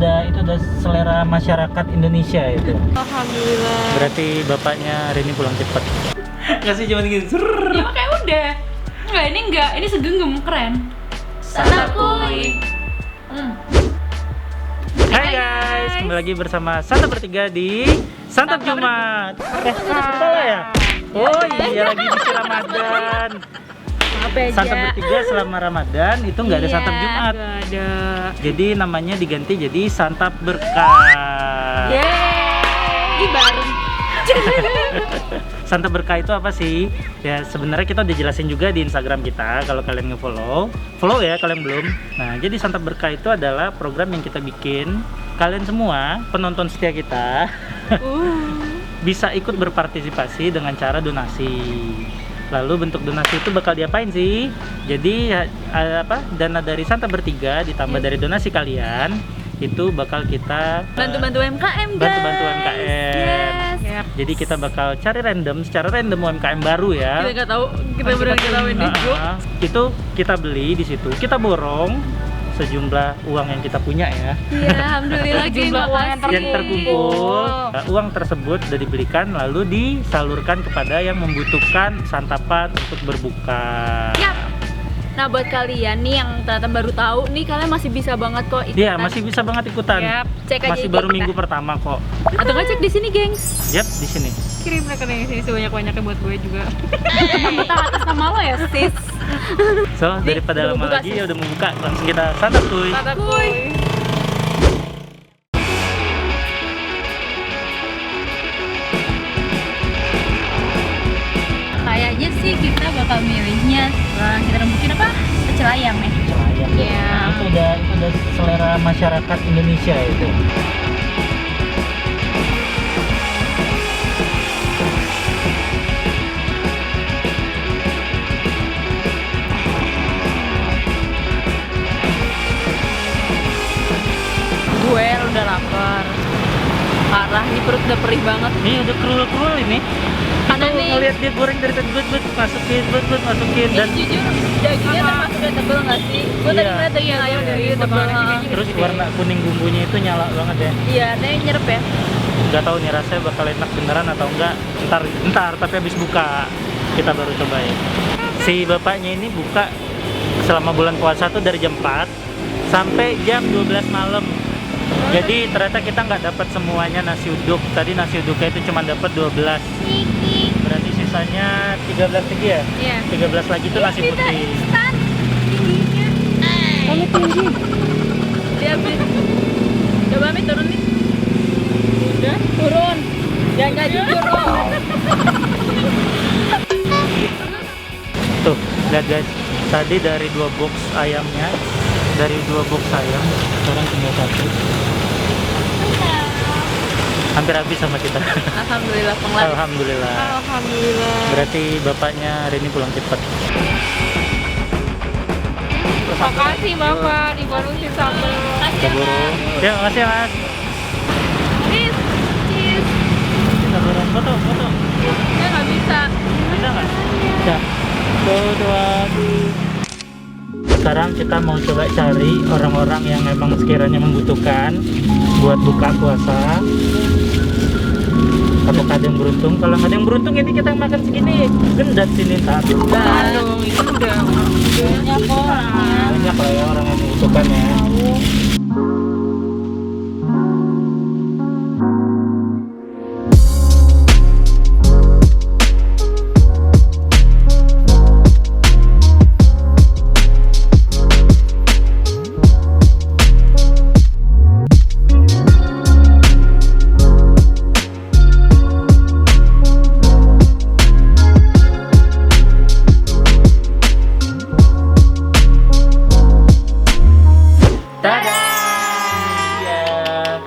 udah selera masyarakat Indonesia itu. Alhamdulillah. Berarti bapaknya Rini pulang cepet. Kasih cuman gitu. Ya makanya udah. Enggak, ini segenggam keren. Santakuy. Hai guys, kembali lagi bersama Santap bertiga di Santap Jumat. Salah ya? Oh iya, lagi misi Ramadan. Santap bertiga selama Ramadan itu nggak ada Santap Jumat. Nggak ada. Jadi namanya diganti jadi Santap Berkah. Yeay, baru. Santap Berkah itu apa sih? Ya sebenarnya kita udah jelasin juga di Instagram kita. Kalau kalian follow ya kalian belum. Nah jadi Santap Berkah itu adalah program yang kita bikin. Kalian semua penonton setia kita bisa ikut berpartisipasi dengan cara donasi. Lalu bentuk donasi itu bakal diapain sih? Jadi dana dari Santap bertiga ditambah dari donasi kalian itu bakal kita Bantu-bantu UMKM guys. bantu-bantu UMKM. Yes. Jadi kita bakal cari secara random UMKM baru ya. Kita nggak tahu, kita benar nggak tahu ini grup. Itu kita beli di situ, kita borong sejumlah uang yang kita punya ya. Iya, alhamdulillah Jumlah uang Yang terkumpul, uang tersebut sudah dibelikan lalu disalurkan kepada yang membutuhkan santapan untuk berbuka. Yap. Nah buat kalian nih yang ternyata baru tahu nih, kalian masih bisa banget kok ikutan. Iya, masih bisa banget ikutan. Yap, cek aja Masih IG baru kita. minggu pertama kok. Atau nggak cek di sini, gengs. Yap, di sini. Kirim rekening sini sebanyak-banyaknya buat gue juga. Kita atas nama lo ya, sis. So, daripada udah lama buka, lagi sis. ya udah mau buka, langsung kita santap kuy. Santakuy. Kayaknya sih kita bakal milihnya setelah kita rembukin apa? Pecel ayam ya. Iya. Itu udah selera masyarakat Indonesia itu. Gue udah lapar. Parah, ini perut udah perih banget. Ini udah kerul ini. Karena Tuh, nih, ngeliat dia goreng dari tadi masukin dan jujur dagingnya termasuk udah tebel nggak sih? Gue tadi Iya. ngeliat daging ayam dari tebel. terus warna kuning bumbunya itu nyala banget ya. Iya, ini nyerep ya. Nggak tahu nih rasanya bakal enak beneran atau enggak. Ntar tapi habis buka kita baru cobain. Si bapaknya ini buka selama bulan puasa tuh dari jam 4 sampai jam 12 malam. Jadi ternyata kita nggak dapat semuanya nasi uduk. Tadi nasi uduknya itu cuma dapat 12. Berarti sisanya 13 lagi ya? Iya. 13 lagi itu nasi putih. Instan tingginya. Kamu tinggi. Dia habis. Coba Amit turun nih. Udah turun. Jangan nggak jujur loh. Tuh, lihat guys. Tadi dari 2 box ayamnya, sekarang tinggal 1. Hampir habis sama kita. Alhamdulillah penglaris. Alhamdulillah. Alhamdulillah. Berarti bapaknya Rini pulang cepat. Makasih Bapak, dibonusin sambal. Kaburu. Ya, makasih ya, Mas. Cheese. Cheese. Kaburu. Foto. Ya nggak bisa. Bisa nggak? Bisa. 2. Sekarang kita mau coba cari orang-orang yang memang sekiranya membutuhkan buat buka puasa. Apakah ada yang beruntung? Kalau nggak ada yang beruntung ini kita makan segini gendat sini tak. Aduh, ini udah Banyak kok. Banyak lah ya orang yang membutuhkan ya.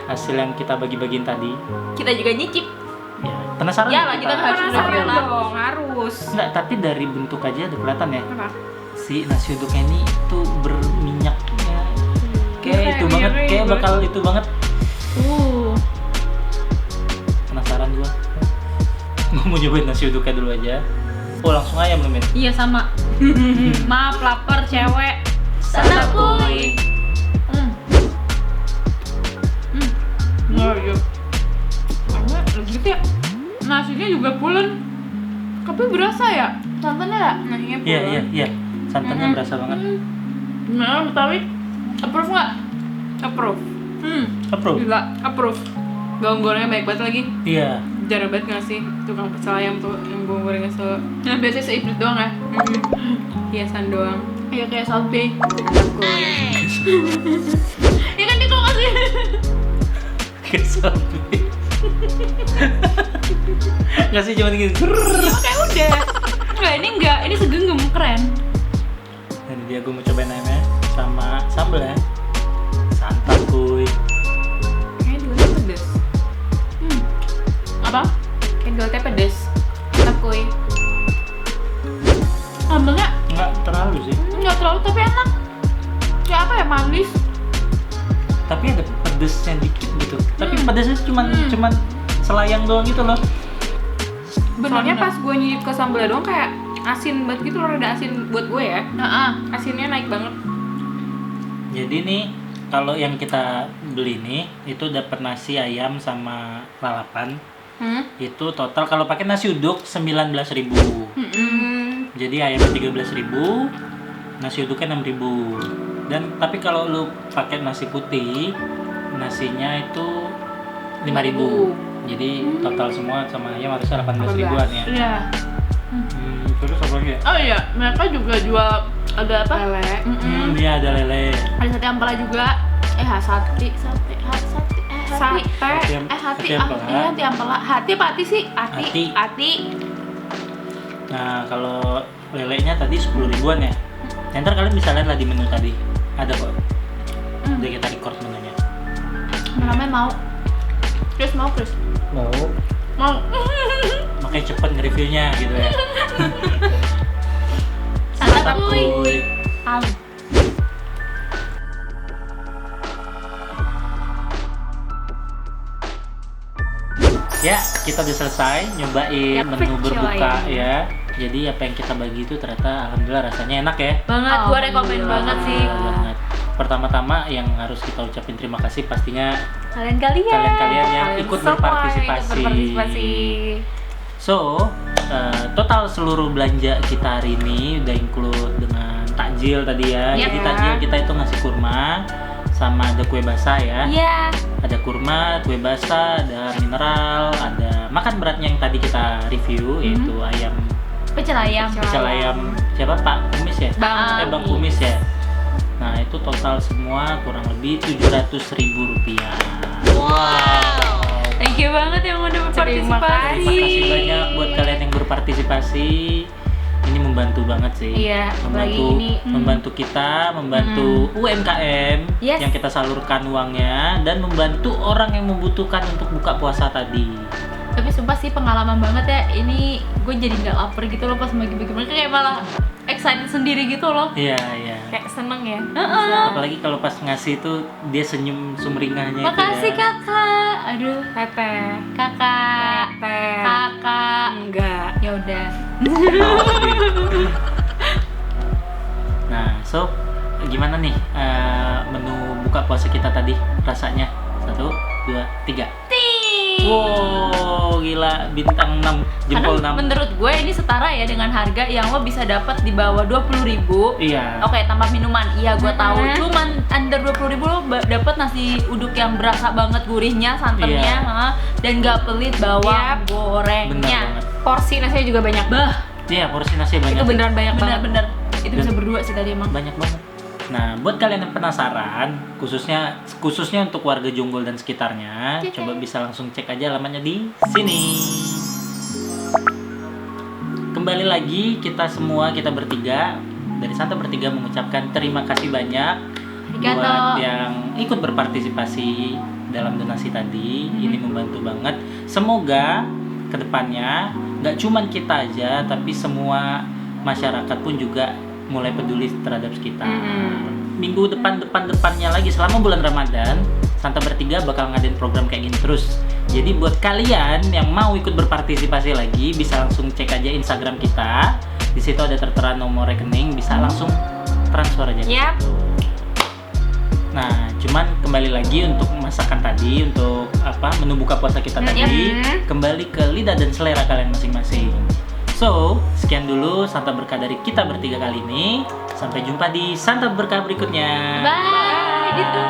Hasil yang kita bagi-bagiin tadi. Kita juga nyicip. Ya, penasaran? Ya lah, kita harus penasaran review lah. dong, harus. Enggak, tapi dari bentuk aja udah kelihatan ya. Apa? Si nasi uduknya ini tuh berminyaknya. Kayak Kayak itu banget, mirip kayak banget. bakal itu banget. Penasaran gua. Gua mau nyobain nasi uduknya dulu aja. Oh, langsung ayam lu, Min. Iya sama. Maaf, lapar cewek. Santakuy. Nggak, iya. Karena legit ya. Nasinya juga pulen. Tapi berasa ya? Santannya ya? Nasinya pulen. Iya. Santannya berasa banget. Nah, Betawi approve nggak? Approve. Approve. Gila, approve. Bawang gorengnya baik banget lagi. Iya. Jarang banget nggak sih tukang pecel ayam tuh yang bawang gorengnya nah biasanya seiprit doang ya. Hiasan doang. Iya kayak sate. Ya kan dia kalau kasih. Kesampai. Nggak sih, cuma gini. Ya kayak udah. Enggak, ini enggak. Ini segenggam keren. Nah, ini dia gue mau cobain ayamnya sama sambal ya. Santap kuy. Kayak dulunya pedes. Apa? Kayak dulunya pedes. Mantap kuy. Sambalnya Nggak terlalu sih. enggak terlalu tapi enak. Kayak apa ya, manis. Tapi ada pedesnya dikit gitu. Tapi pedesnya cuman selayang doang gitu loh. Sebenarnya pas gue nyicip ke sambalnya doang kayak asin banget gitu loh, rada asin buat gue ya. Asinnya naik banget. Jadi nih kalau yang kita beli nih itu dapat nasi ayam sama lalapan. Itu total kalau pakai nasi uduk 19.000. Jadi ayamnya 13.000, nasi uduknya 6.000. Dan tapi kalau lu pakai nasi putih, nasinya itu 5.000. Jadi total semua sama ayam harusnya 18.000-an ya. Iya. Terus apa lagi ya? Oh iya, mereka juga jual ada apa? Lele. Iya ada lele. Ada sate ampela juga. Hati ampela. Hati apa hati sih? Hati. Nah kalau lelenya tadi 10.000-an ya. Ntar kalian bisa lihat lah di menu tadi. Ada kok. Udah kita record menunya. Namanya mau. Chris mau. Makanya cepet nge-reviewnya gitu ya. Santap kuy. Ya, kita udah selesai nyobain menu berbuka ya. Jadi apa yang kita bagi itu ternyata alhamdulillah rasanya enak ya. Banget, gua rekomen banget sih. Banget. Pertama-tama yang harus kita ucapin terima kasih pastinya Kalian-kalian yang ikut semua berpartisipasi. So, total seluruh belanja kita hari ini udah include dengan takjil tadi ya. Iya. Jadi takjil kita itu ngasih kurma sama ada kue basah ya. Iya. Ada kurma, kue basah, ada mineral, ada makan beratnya yang tadi kita review yaitu ayam Pecel ayam. siapa Pak Kumis ya? Bang Bang Kumis ya. Nah itu total semua kurang lebih 700.000 rupiah. Wow. Thank you banget yang udah Terima berpartisipasi. kasih banyak buat kalian yang berpartisipasi. Ini membantu banget sih. Iya, apalagi ini membantu kita, membantu UMKM Yes. yang kita salurkan uangnya dan membantu orang yang membutuhkan untuk buka puasa tadi. Tapi sumpah sih pengalaman banget ya. Ini gue jadi nggak lapar gitu loh pas bagi-bagi, mereka kayak malah excited sendiri gitu loh. Iya. Kayak seneng ya. Apalagi kalau pas ngasih itu dia senyum sumringahnya Makasih itu ya. kakak. Aduh, Teteh. kakak. Kakak. Enggak. Ya udah. Nah, so gimana nih menu buka puasa kita tadi rasanya? 1, 2, 3. Wow, gila bintang 6, jempol Karena 6. menurut gue ini setara ya dengan harga yang lo bisa dapat di bawah 20.000. Iya. Oke, tambah minuman. Iya, gue tahu. Cuman under 20.000 lo dapat nasi uduk yang berasa banget gurihnya, santannya, Iya. dan gak pelit bawang Bener gorengnya. banget. Porsi nasinya juga banyak. Iya, porsi nasi banyak. Itu beneran banyak banget. Bener-bener. Itu bisa berdua sih tadi emang. Banyak banget. Nah, buat kalian yang penasaran, khususnya untuk warga Jonggol dan sekitarnya, coba bisa langsung cek aja alamatnya di sini. Kembali lagi kita bertiga dari Santa bertiga mengucapkan terima kasih banyak buat yang ikut berpartisipasi dalam donasi tadi. Ini membantu banget. Semoga kedepannya nggak cuman kita aja, tapi semua masyarakat pun juga mulai peduli terhadap kita. Minggu depannya lagi selama bulan Ramadan, Santa bertiga bakal ngadain program kayak gini terus. Jadi buat kalian yang mau ikut berpartisipasi lagi, bisa langsung cek aja Instagram kita. Di situ ada tertera nomor rekening, bisa langsung transfer aja. Yap. Nah, cuman kembali lagi untuk masakan tadi untuk menu buka puasa kita tadi kembali ke lidah dan selera kalian masing-masing. So, sekian dulu santap berkah dari kita bertiga kali ini. Sampai jumpa di santap berkah berikutnya. Bye. Gitu.